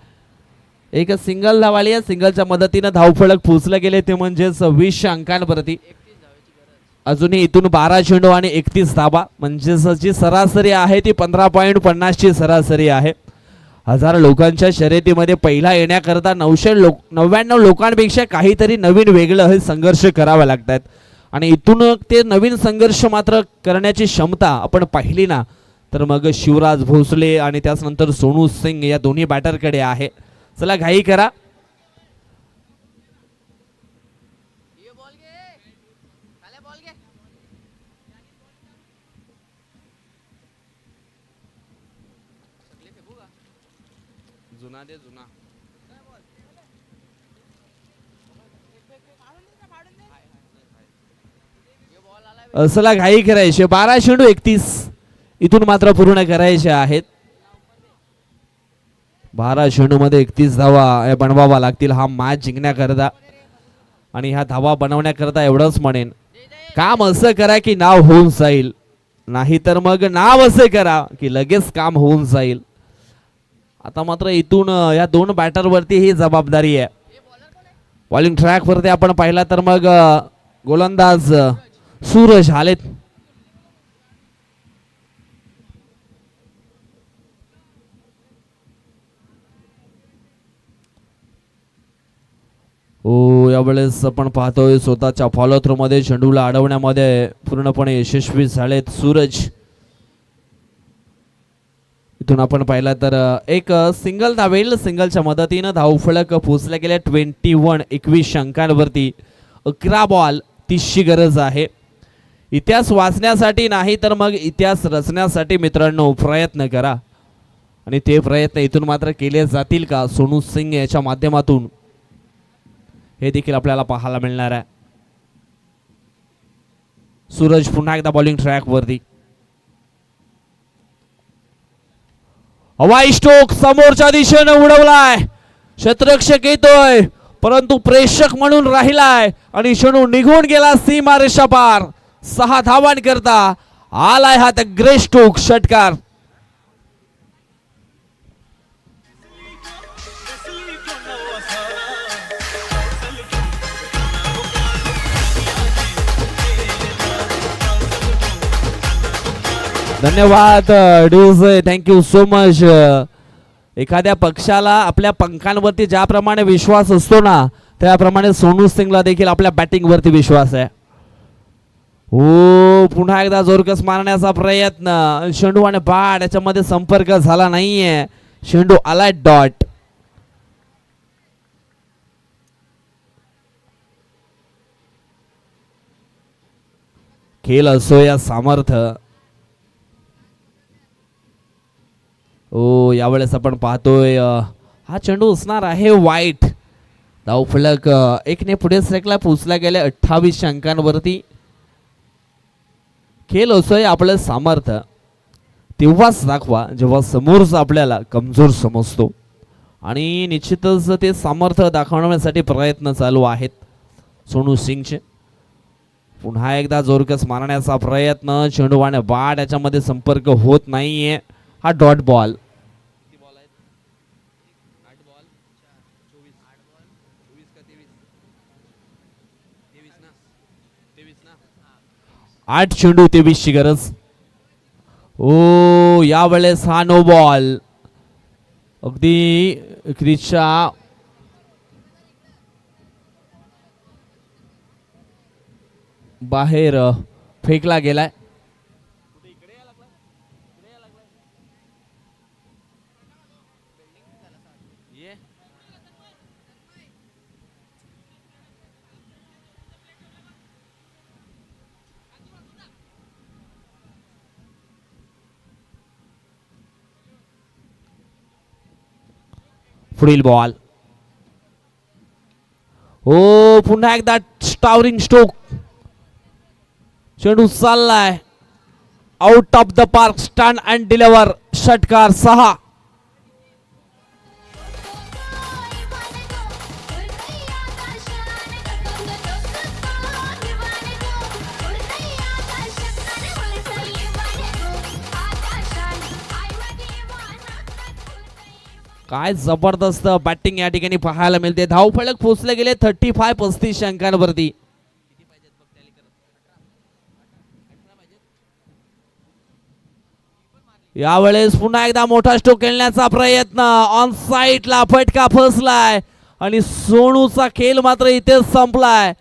एक सिंगल धावाली आहे, सिंगलच्या मदतीने धावफलक पोचले गेले ते म्हणजे 20 अंकांवरती. अजूनही इथून 12 चेंडू आणि 31 धावा, म्हणजेच जी सरासरी आहे ती 15.50 ची सरासरी आहे. 1000 लोकांच्या शर्यतीमध्ये पहिला येण्याकरता 999 लोकांपेक्षा काहीतरी नवीन वेगळं हे संघर्ष करावे लागतात आणि इथून ते नवीन संघर्ष मात्र करण्याची क्षमता आपण पाहिली ना तर मग शिवराज भोसले आणि त्यानंतर सोनू सिंग या दोन्ही बॅटरकडे आहे. चला घाई करा. जुना दे जुना. चला घाई करायचे. 12 चेंडू 31 इथून मात्र पूर्ण करायचे आहेत. 12 चेंडू मध्ये 31 धावा बनवावा लागतील हा मॅच जिंकण्याकरता. आणि ह्या धावा बनवण्याकरता एवढंच म्हणेन, काम असं करा की नाव होऊन जाईल, नाही तर मग नाव असे करा की लगेच काम होऊन जाईल. आता मात्र इथून या दोन बॅटर वरती ही जबाबदारी आहे. बॉलिंग ट्रॅक वरती आपण पाहिला तर मग गोलंदाज सूरज आलेत. ओ यावेळेस आपण पाहतोय स्वतःच्या फॉलो थ्रो मध्ये चेंडूला अडवण्यामध्ये पूर्णपणे यशस्वी झालेत सूरज. इथून आपण पाहिला तर एक सिंगल धावेल, सिंगलच्या मदतीने धावफलक पोहोचले गेले 21 अंकांवरती. 11 बॉल 30ची गरज आहे. इतिहास वाचण्यासाठी नाही तर मग इतिहास रचण्यासाठी मित्रांनो प्रयत्न करा आणि ते प्रयत्न इथून मात्र केले जातील का सोनू सिंग याच्या माध्यमातून हे देखील आपल्याला पाहायला मिळणार आहे. सूरज पुन्हा एकदा बॉलिंग ट्रॅक वरती. हवाई स्ट्रोक समोरच्या दिशेने उडवलाय, क्षेत्ररक्षक येतोय परंतु प्रेक्षक म्हणून राहिलाय आणि चेंडू निघून गेला सीमा रेषा पार. 6 धावांकरता आलाय हा त्या ग्रेट स्ट्रोक षटकार. धन्यवाद ड्यूज, थँक्यू सो मच. एखाद्या पक्षाला आपल्या पंखांवरती ज्याप्रमाणे विश्वास असतो ना त्याप्रमाणे सोनू सिंगला देखील आपल्या बॅटिंग वरती विश्वास आहे. हो पुन्हा एकदा जोरकस मारण्याचा प्रयत्न, चेंडू आणि बॅट याच्यामध्ये संपर्क झाला नाहीये, चेंडू आलाय डॉट. खेळ असो या सामर्थ्य. ओ यावेळेस आपण पाहतोय हा चेंडू असणार आहे वाईट. धावफलक एकने पुढे सरकला, पोचला गेले 28 अंकांवरती. खेळ असोय आपलं सामर्थ्य तेव्हाच दाखवा जेव्हा समोरचा आपल्याला कमजोर समजतो. आणि निश्चितच ते सामर्थ्य दाखवण्यासाठी प्रयत्न चालू आहेत सोनू सिंगचे. पुन्हा एकदा जोरकस मारण्याचा प्रयत्न, चेंडू आणि बाद याच्यामध्ये संपर्क होत नाहीये. हा डॉट बॉल. 8 चेंडू 23 ची गरज. ओ यावेळेस हा नो बॉल अगदी क्रीजच्या बाहेर फेकला गेलाय. पुढील बॉल. ओ पुन्हा एकदा टावरिंग स्ट्रोक. चेंडू चाललाय out of the park. Stand and deliver. षटकार 6. काय जबरदस्त बॅटिंग या ठिकाणी पाहायला मिळते. धावफलक पोहोचले गेले 35 अंकांवरती. यावेळेस पुन्हा एकदा मोठा स्ट्रोक खेळण्याचा प्रयत्न. ऑन साइडला फटका फसलाय आणि सोनूचा खेळ मात्र इथेच संपलाय.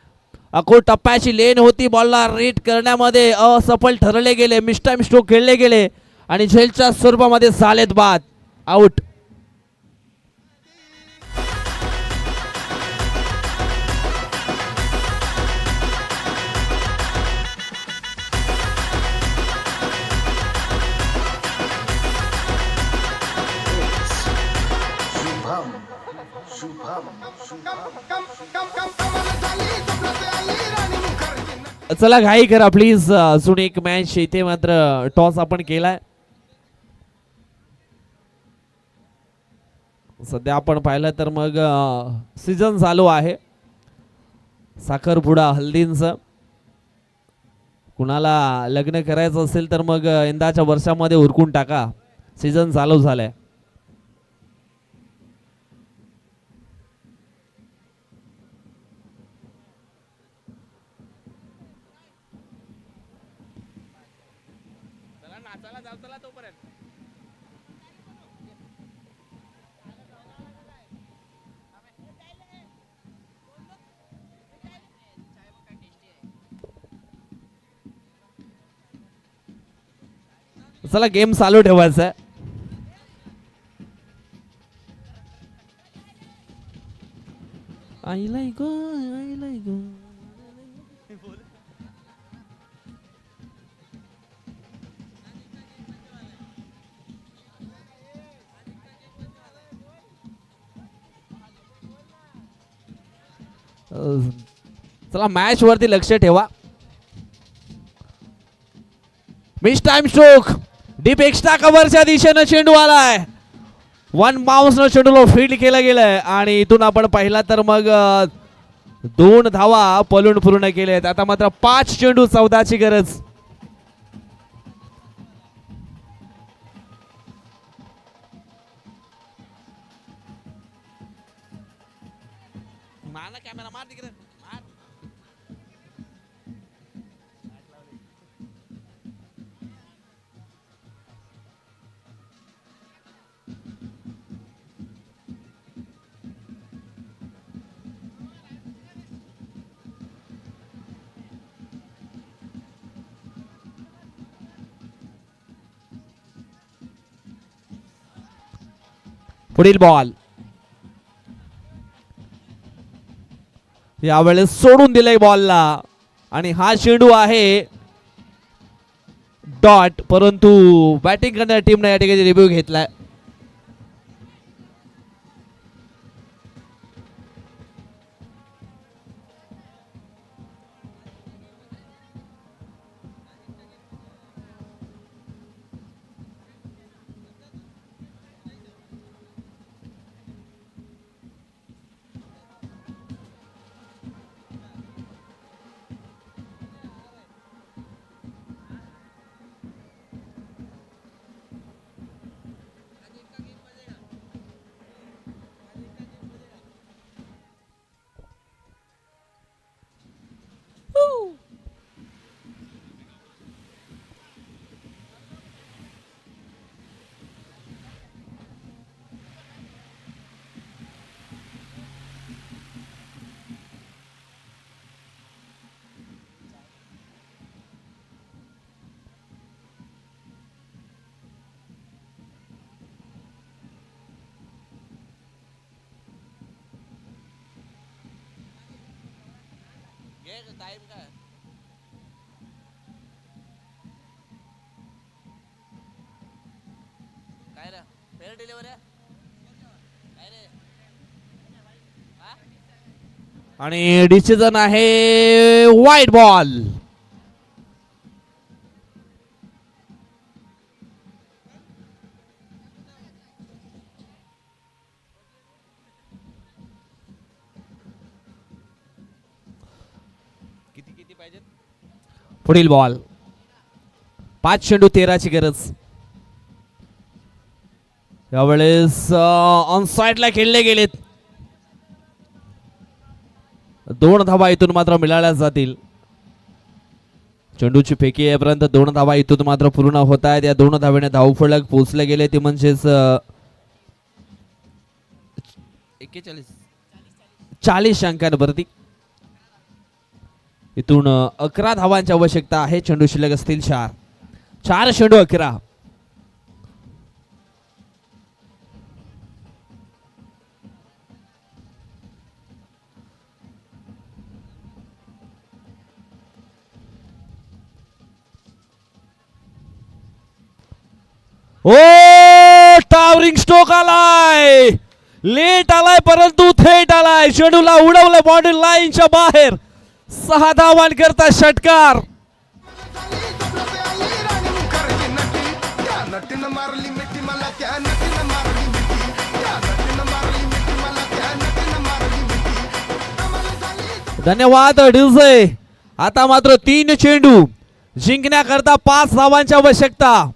अको टप्प्याची लेन होती. बॉलला रीड करण्यामध्ये असफल ठरले गेले. मिसटाइम स्ट्रोक खेळले गेले आणि झेलच्या स्वरूपामध्ये झालेत बाद. आउट. चला घाई करा प्लीज. अजून एक मॅच इथे मात्र टॉस आपण केलाय. सध्या आपण पाहिलं तर मग सीझन चालू आहे साखरपुडा हल्दींचं. कुणाला लग्न करायचं असेल तर मग यंदाच्या वर्षामध्ये उरकून टाका. सीझन चालू झालाय. चला गेम चालू ठेवायचा आहे. आईला गो आईला गो. चला मॅच वरती लक्ष ठेवा. Mistime stroke. Deep extra कव्हरच्या दिशेनं चेंडू आलाय. 1 बाउन्स न चेंडूला फील्ड केला गेलाय आणि इथून आपण पाहिला तर मग 2 धावा पलून पूर्ण केलेत. आता मात्र 5 चेंडू 14 ची गरज. कॅमेरा मार तिकडे. पुढील बॉल. यावेळेस सोडून दिलंय बॉलला आणि हा चेंडू आहे डॉट. परंतु बॅटिंग करणाऱ्या टीमने या ठिकाणी रिव्ह्यू घेतलाय. आणि डिसिजन आहे वाईट बॉल. पुढील बॉल. 5 चेंडू 13ची गरज. यावेळेस ऑन साइडला खेळले गेलेत. 2 धावा इथून मात्र मिळाल्या जातील. चेंडूची फेकी येईपर्यंत 2 धावा इथून मात्र पूर्ण होत आहेत. या 2 धावेने धावफलक पोहोचले गेले ते म्हणजेच 40 अंकांवरती. इथून 11 धावांची आवश्यकता आहे. चेंडू शिल्लक असतील 4 चेंडू 11. ओ टावरिंग स्ट्रोक आलाय. लेट आलाय परंतु थेट आलाय. चेंडूला उडवलं बॉडी लाईनच्या बाहेर. 6 धावांकरता षटकार. धन्यवाद डीजे. आता मात्र 3 चेंडू जिंकण्याकरता 5 धावांची आवश्यकता.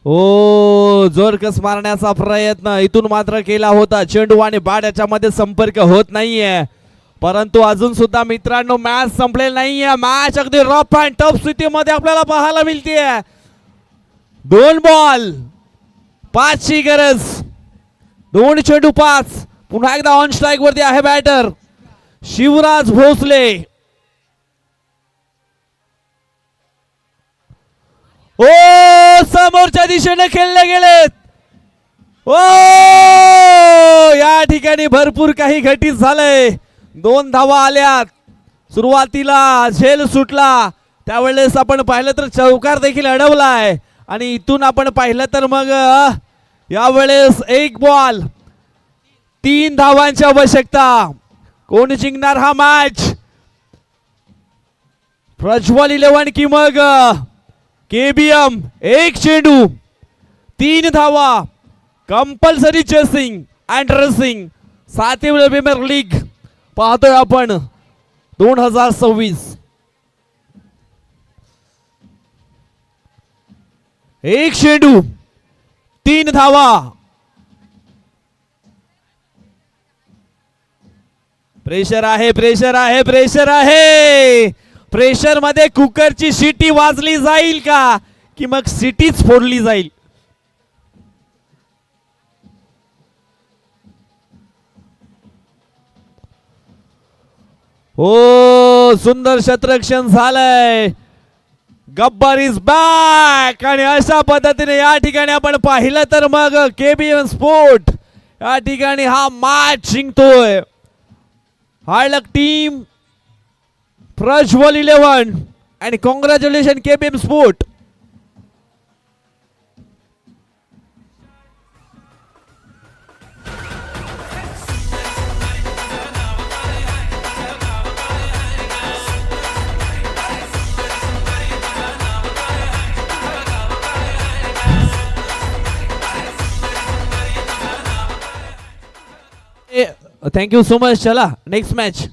ओ जोरकस मारण्याचा प्रयत्न इथून मात्र केला होता. चेंडू आणि बॅट याच्यामध्ये संपर्क होत नाहीये. परंतु अजून सुद्धा मित्रांनो मॅच संपलेली नाहीये. मॅच अगदी रफ अँड टफ स्थितीमध्ये आपल्याला पाहायला मिळतेय. 2 बॉल 5 ची गरज. 2 चेंडू 5. पुन्हा एकदा ऑन स्ट्राइक वरती आहे बॅटर शिवराज भोसले. ओ समोरच्या दिशेने खेळले गेलेत. ओ या ठिकाणी भरपूर काही घटित झालंय. 2 धावा आल्यात. सुरुवातीला झेल सुटला त्यावेळेस आपण पाहिलं तर चौकार देखील अडवलाय. आणि इथून आपण पाहिलं तर मग यावेळेस 1 बॉल 3 धावांची आवश्यकता. कोण जिंकणार हा मॅच? प्रज्वल 11 की मग केबीएम? 1 चेंडू 3 धावा. Compulsory chasing and racing. 7वी प्रीमियर लीग पाहतोय आपण 2026. 1 चेंडू 3 धावा. प्रेशर आहे, प्रेशर आहे, प्रेशर आहे. प्रेशर मध्ये कुकरची शिटी वाजली जाईल का की मग सिटीच फोडली जाईल? ओ सुंदर शतरक्षण झालंय. Gabbar is back. आणि अशा पद्धतीने या ठिकाणी आपण पाहिलं तर मग केबीएम स्पोर्ट या ठिकाणी हा मॅच जिंकतोय. Hard luck team Prajwal 11 and congratulations KBM Sport. Thank you so much. चला नेक्स्ट मॅच.